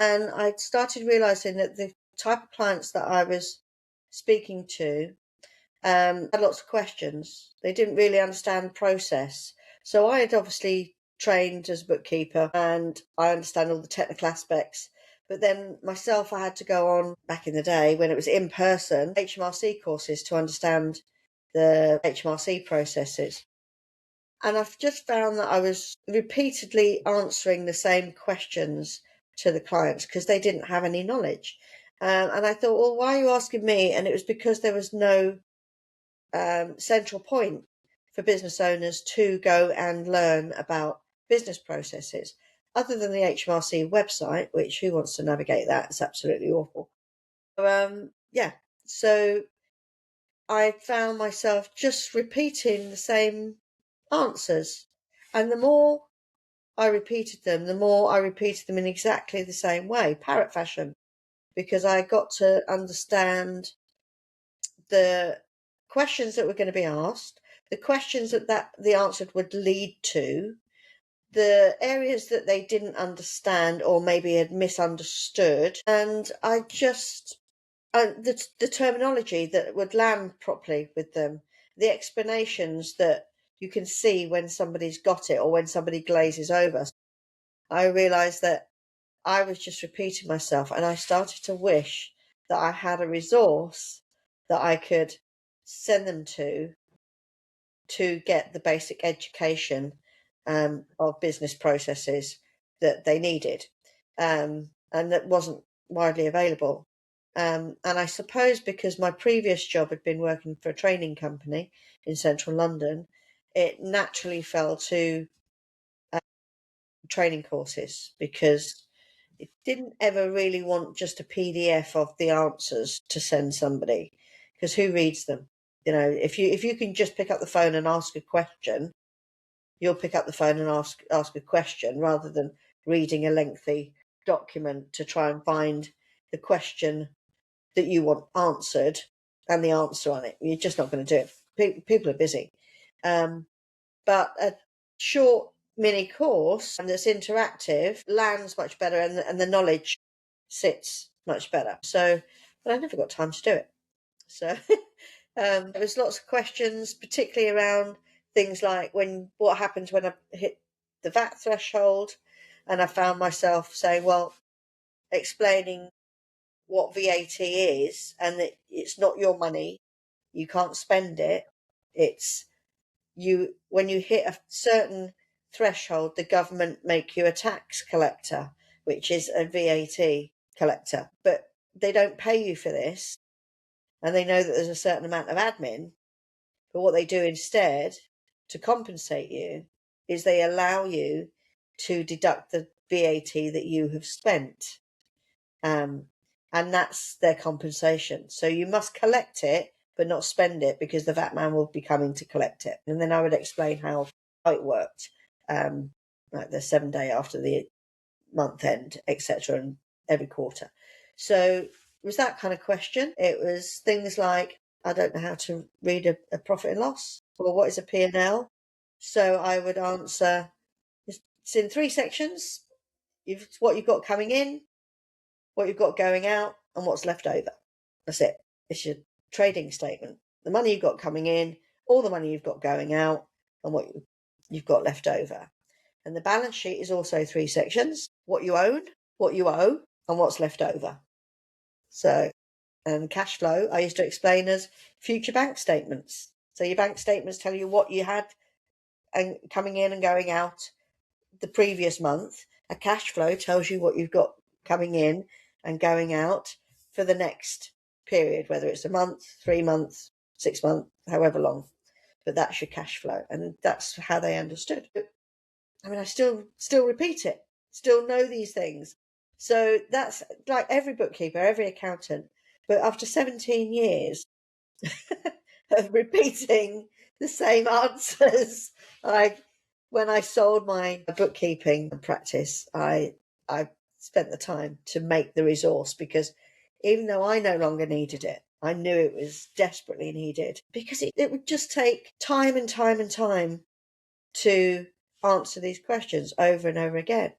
And I started realizing that the type of clients that I was speaking to had lots of questions. They didn't really understand the process. So I had obviously trained as a bookkeeper and I understand all the technical aspects. But then myself, I had to go on back in the day when it was in person HMRC courses to understand the HMRC processes. And I've just found that I was repeatedly answering the same questions to the clients because they didn't have any knowledge. And I thought, well, why are you asking me? And it was because there was no central point for business owners to go and learn about business processes, other than the HMRC website, which who wants to navigate that? It's absolutely awful. Yeah, so I found myself just repeating the same answers. And the more I repeated them, the more I repeated them in exactly the same way, parrot fashion, because I got to understand the questions that were going to be asked, the questions that the answer would lead to, the areas that they didn't understand or maybe had misunderstood. And I just, the terminology that would land properly with them, the explanations that you can see when somebody's got it or when somebody glazes over. I realised that I was just repeating myself, and I started to wish that I had a resource that I could send them to get the basic education of business processes that they needed, and that wasn't widely available. And I suppose because my previous job had been working for a training company in central London, it naturally fell to training courses because it didn't ever really want just a PDF of the answers to send somebody, because who reads them? You know, if you can just pick up the phone and ask a question, you'll pick up the phone and ask a question rather than reading a lengthy document to try and find the question that you want answered and the answer on it. You're just not going to do it. People are busy. But a short mini course that's interactive lands much better, and the knowledge sits much better. So, but I never got time to do it. So there was lots of questions, particularly around things like what happens when I hit the VAT threshold, and I found myself saying, well, explaining what VAT is and that it's not your money, you can't spend it. It's when you hit a certain threshold, the government make you a tax collector, which is a VAT collector, but they don't pay you for this, and they know that there's a certain amount of admin. But what they do instead to compensate you is they allow you to deduct the VAT that you have spent, and that's their compensation. So you must collect it but not spend it, because the VAT man will be coming to collect it. And then I would explain how it worked, like the 7 day after the month end, etc., and every quarter. So it was that kind of question. It was things like, I don't know how to read a profit and loss, or what is a P&L. So I would answer, it's in 3 sections. What you've got coming in, what you've got going out, and what's left over. That's it. It's your trading statement. The money you've got coming in, all the money you've got going out, and what you've got left over. And the balance sheet is also 3 sections: what you own, what you owe, and what's left over. So, and cash flow, I used to explain as future bank statements. So your bank statements tell you what you had and coming in and going out the previous month. A cash flow tells you what you've got coming in and going out for the next period, whether it's a month, 3 months, 6 months, however long. But that's your cash flow, and that's how they understood. I mean, I still repeat it, still know these things. So that's like every bookkeeper, every accountant. But after 17 years of repeating the same answers, when I sold my bookkeeping practice, I spent the time to make the resource, because even though I no longer needed it, I knew it was desperately needed, because it would just take time and time and time to answer these questions over and over again.